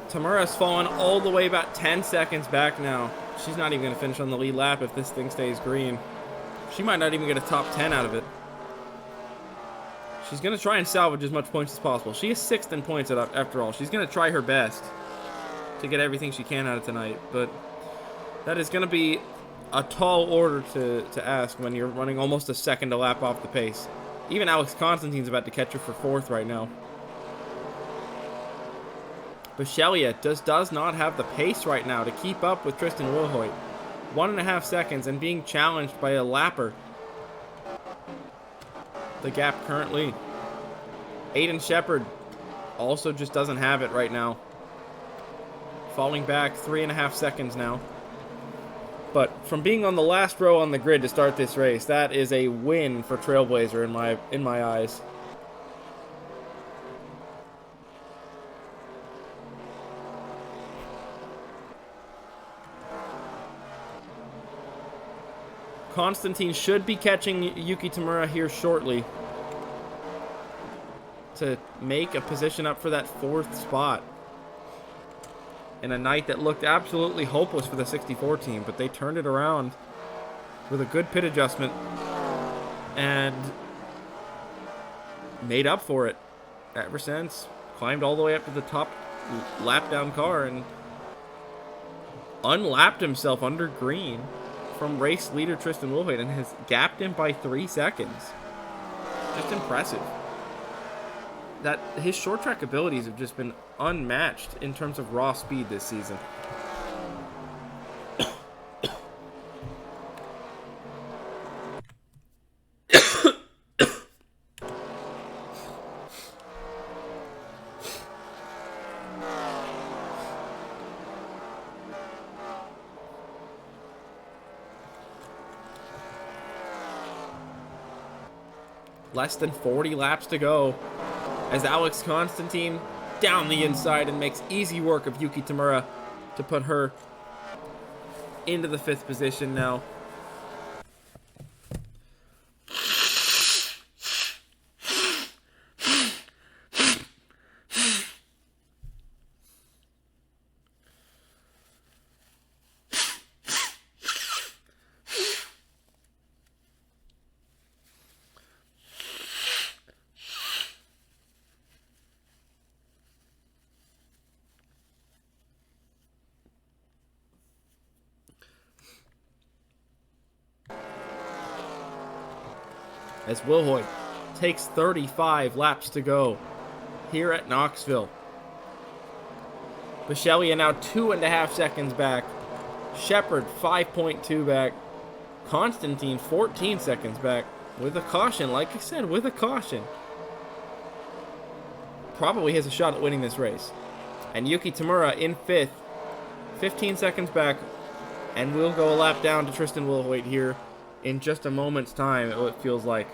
Tamura's fallen all the way about 10 seconds back now. She's not even going to finish on the lead lap if this thing stays green. She might not even get a top 10 out of it. She's going to try and salvage as much points as possible. She is 6th in points after all. She's going to try her best to get everything she can out of tonight. But that is going to be a tall order to ask when you're running almost a second a lap off the pace. Even Alex Constantine's about to catch her for 4th right now. Boschelli just does not have the pace right now to keep up with Tristan Wilhoit. 1.5 seconds and being challenged by a lapper. The gap currently. Aiden Shepard also just doesn't have it right now. Falling back 3.5 seconds now. But from being on the last row on the grid to start this race, that is a win for Trailblazer in my eyes. Constantine should be catching Yuki Tamura here shortly to make a position up for that 4th spot in a night that looked absolutely hopeless for the 64 team, but they turned it around with a good pit adjustment and made up for it ever since. Climbed all the way up to the top lap down car and unlapped himself under green from race leader Tristan Wilhoit and has gapped him by 3 seconds. Just impressive. That his short track abilities have just been unmatched in terms of raw speed this season. Less than 40 laps to go as Alex Constantine down the inside and makes easy work of Yuki Tamura to put her into the 5th position now. As Wilhoit takes 35 laps to go here at Knoxville. Bisceglia now 2.5 seconds back. Shepard 5.2 back. Constantine 14 seconds back. With a caution, like I said, with a caution. Probably has a shot at winning this race. And Yuki Tamura in 5th. 15 seconds back. And we'll go a lap down to Tristan Wilhoit here in just a moment's time, it feels like.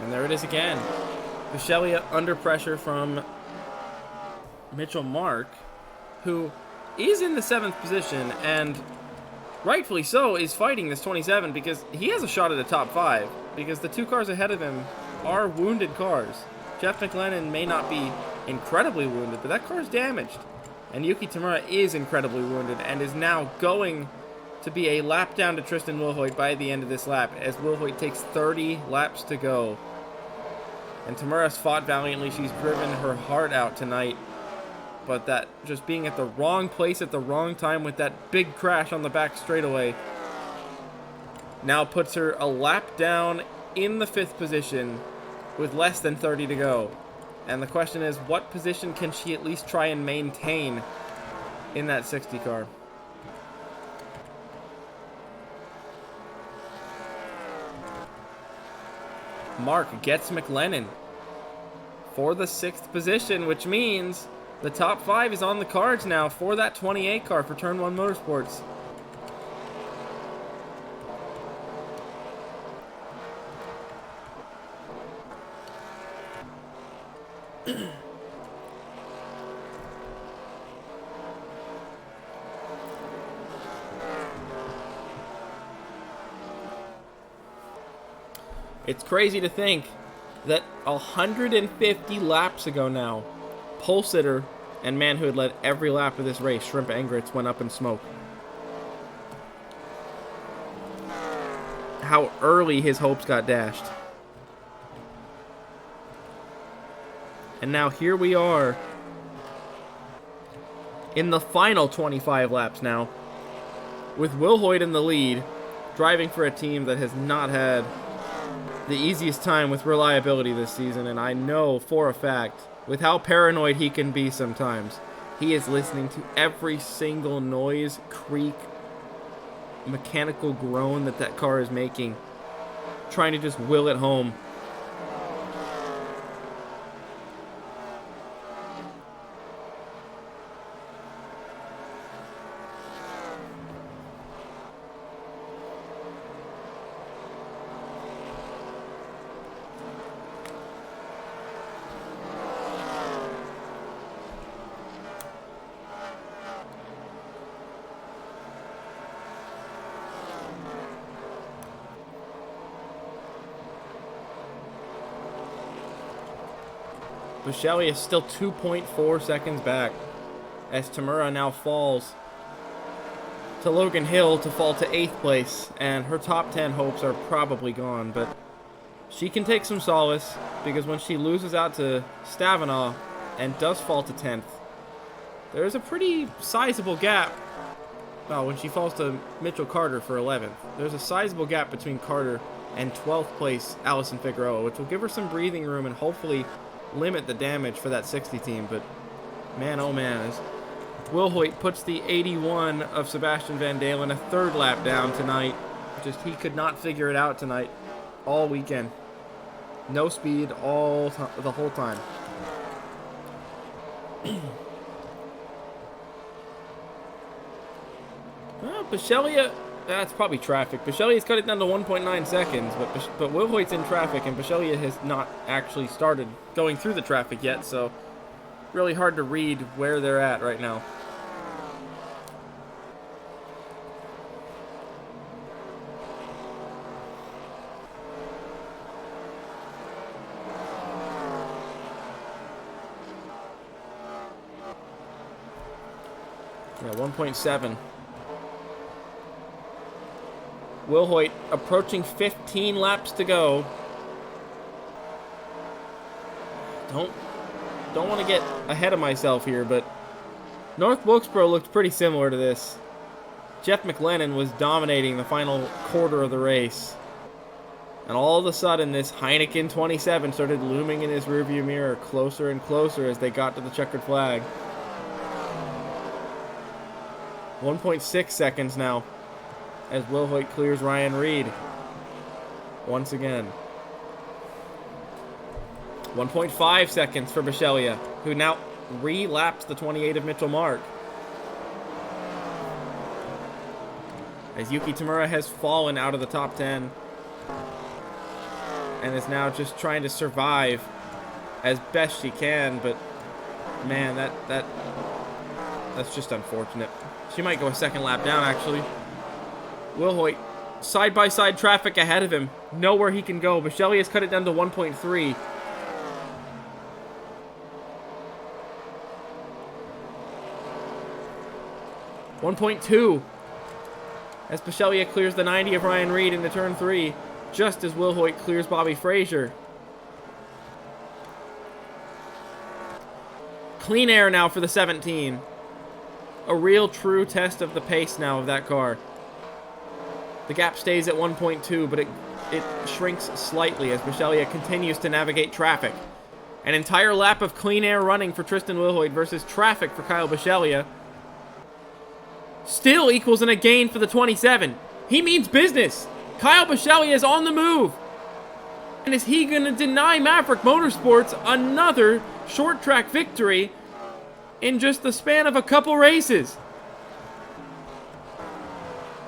And there it is again. Bisceglia under pressure from Mitchell Mark, who is in the 7th position and rightfully so is fighting this 27 because he has a shot at the top 5 because the 2 cars ahead of him are wounded cars. Jeff McLennan may not be incredibly wounded, but that car is damaged. And Yuki Tamura is incredibly wounded and is now going to be a lap down to Tristan Wilhoit by the end of this lap as Wilhoit takes 30 laps to go. And Tamura's fought valiantly. She's driven her heart out tonight. But that just being at the wrong place at the wrong time with that big crash on the back straightaway now puts her a lap down in the 5th position with less than 30 to go. And the question is, what position can she at least try and maintain in that 60 car? Mark gets McLennan for the 6th position, which means the top 5 is on the cards now for that 28 car for Turn 1 Motorsports. It's crazy to think that 150 laps ago now, pole sitter and man who had led every lap of this race, Shrimp Engrits, went up in smoke. How early his hopes got dashed. And now here we are in the final 25 laps now, with Wilhoit in the lead, driving for a team that has not had the easiest time with reliability this season, and I know for a fact, with how paranoid he can be sometimes, he is listening to every single noise, creak, mechanical groan that car is making, trying to just will it home. Bishelli is still 2.4 seconds back as Tamura now falls to Logan Hill to fall to 8th place, and her top 10 hopes are probably gone, but she can take some solace because when she loses out to Stavanaugh and does fall to 10th, there's a pretty sizable gap. Well, when she falls to Mitchell Carter for 11th, there's a sizable gap between Carter and 12th place Allison Figueroa, which will give her some breathing room and hopefully limit the damage for that 60 team. But man, oh man, as Wilhoit puts the 81 of Sebastian Van Dalen a third lap down tonight. Just he could not figure it out tonight all weekend. No speed the whole time. Well, Bishellia, that's probably traffic. Bishellia's cut it down to 1.9 seconds, but Wilhoit's in traffic, and Bishellia has not actually started going through the traffic yet, so really hard to read where they're at right now. Yeah, 1.7. Wilhoit approaching 15 laps to go. Don't want to get ahead of myself here, but North Wilkesboro looked pretty similar to this. Jeff McLennan was dominating the final quarter of the race. And all of a sudden, this Heineken 27 started looming in his rearview mirror closer and closer as they got to the checkered flag. 1.6 seconds now as Wilhoit clears Ryan Reid once again. 1.5 seconds for Bishellia, who now relaps the 28 of Mitchell Mark. As Yuki Tamura has fallen out of the top 10 and is now just trying to survive as best she can, but man, that's just unfortunate. She might go a second lap down, actually. Wilhoit, side-by-side traffic ahead of him. Nowhere he can go. Bishelli has cut it down to 1.3. 1.2. As Bishellia clears the 90 of Ryan Reid into turn 3, just as Wilhoit clears Bobby Frazier. Clean air now for the 17. A real true test of the pace now of that car. The gap stays at 1.2, but it shrinks slightly as Bishellia continues to navigate traffic. An entire lap of clean air running for Tristan Wilhoit versus traffic for Kyle Bishellia still equals in a gain for the 27. He means business. Kyle Bishellia is on the move. And is he going to deny Maverick Motorsports another short track victory in just the span of a couple races?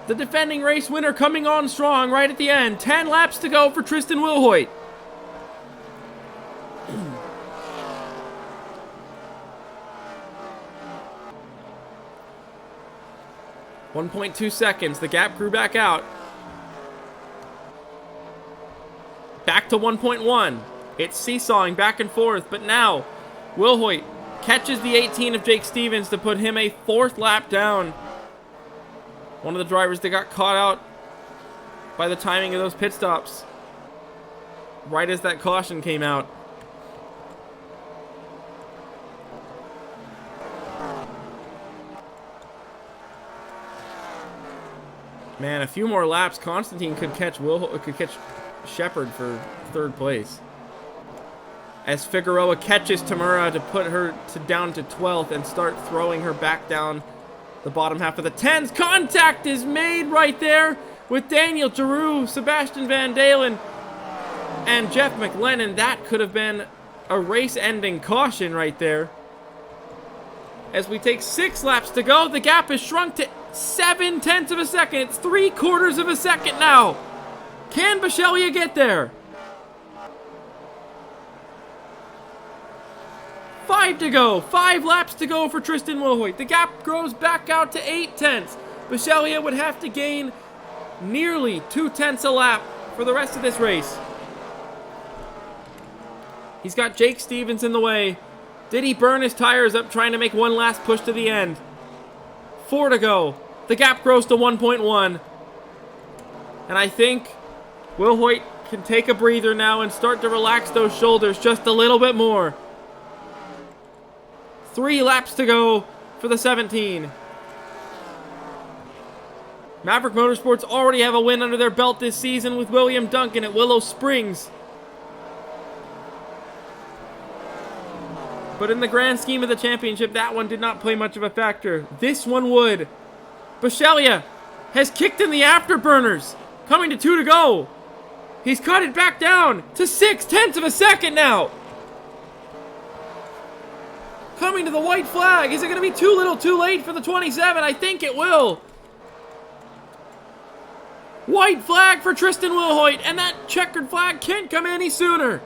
The defending race winner coming on strong right at the end. 10 laps to go for Tristan Wilhoit. .2 seconds. The gap grew back out. Back to 1.1. It's seesawing back and forth, but now Wilhoit catches the 18 of Jake Stevens to put him a 4th lap down. One of the drivers that got caught out by the timing of those pit stops right as that caution came out. Man, a few more laps, Constantine could catch Shepard for 3rd place. As Figueroa catches Tamura to put her down to 12th and start throwing her back down the bottom half of the 10s. Contact is made right there with Daniel Giroux, Sebastian Van Dalen, and Jeff McLennan. That could have been a race-ending caution right there. As we take 6 laps to go, the gap is shrunk to 0.7 of a second. It's 3/4 of a second now. Can Bishellia get there? 5 to go. 5 laps to go for Tristan Wilhoit. The gap grows back out to 0.8. Bishellia would have to gain nearly 0.2 a lap for the rest of this race. He's got Jake Stevens in the way. Did he burn his tires up trying to make one last push to the end? 4 to go. The gap grows to 1.1. And I think Wilhoit can take a breather now and start to relax those shoulders just a little bit more. 3 laps to go for the 17. Maverick Motorsports already have a win under their belt this season with William Duncan at Willow Springs. But in the grand scheme of the championship, that one did not play much of a factor. This one would. Bisceglia has kicked in the afterburners, coming to 2 to go. He's cut it back down to 0.6 of a second now. Coming to the white flag. Is it going to be too little too late for the 27? I think it will. White flag for Tristan Wilhoit, and that checkered flag can't come any sooner.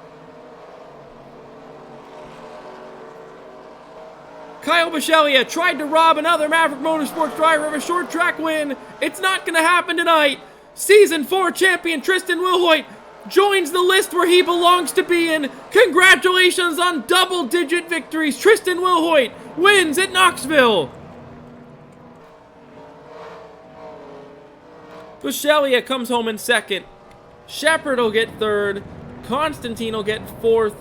Kyle Bisceglia tried to rob another Maverick Motorsports driver of a short track win. It's not going to happen tonight. Season 4 champion Tristan Wilhoit joins the list where he belongs to be in. Congratulations on double-digit victories. Tristan Wilhoit wins at Knoxville. Bisceglia comes home in second. Shepard will get third. Constantine will get fourth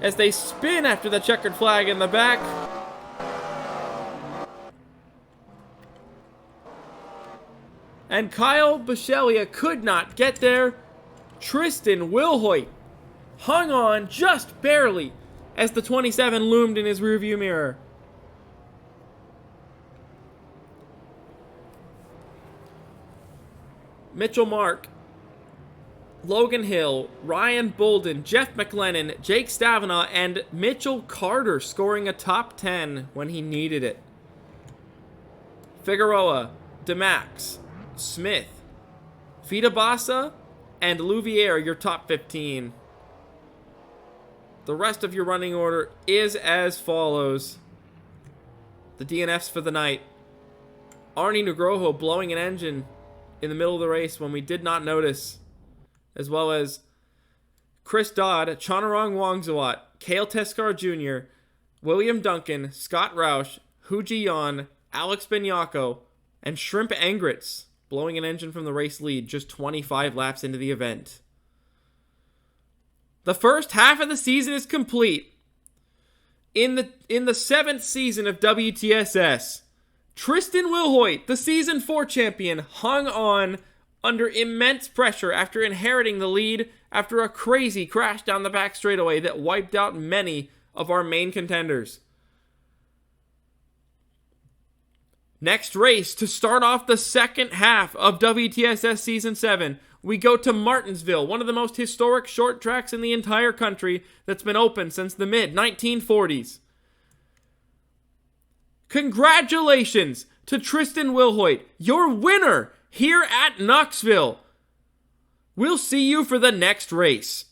as they spin after the checkered flag in the back. And Kyle Bisceglia could not get there. Tristan Wilhoit hung on just barely as the 27 loomed in his rearview mirror. Mitchell Mark, Logan Hill, Ryan Bolden, Jeff McLennan, Jake Stavinaugh, and Mitchell Carter scoring a top 10 when he needed it. Figueroa, DeMax, Smith, Fitabasa, and Louviere, your top 15. The rest of your running order is as follows. The DNFs for the night. Arnie Nugroho blowing an engine in the middle of the race when we did not notice. As well as Chris Dodd, Chanarong Wangzawat, Cale Teskar Jr., William Duncan, Scott Roush, Hu Ji-yon, Alex Benyako, and Shrimp Engrits blowing an engine from the race lead just 25 laps into the event. The first half of the season is complete. In the 7th season of WTSS, Tristan Wilhoit, the Season 4 champion, hung on under immense pressure after inheriting the lead after a crazy crash down the back straightaway that wiped out many of our main contenders. Next race, to start off the second half of WTSS Season 7, we go to Martinsville, one of the most historic short tracks in the entire country that's been open since the mid-1940s. Congratulations to Tristan Wilhoit, your winner here at Knoxville. We'll see you for the next race.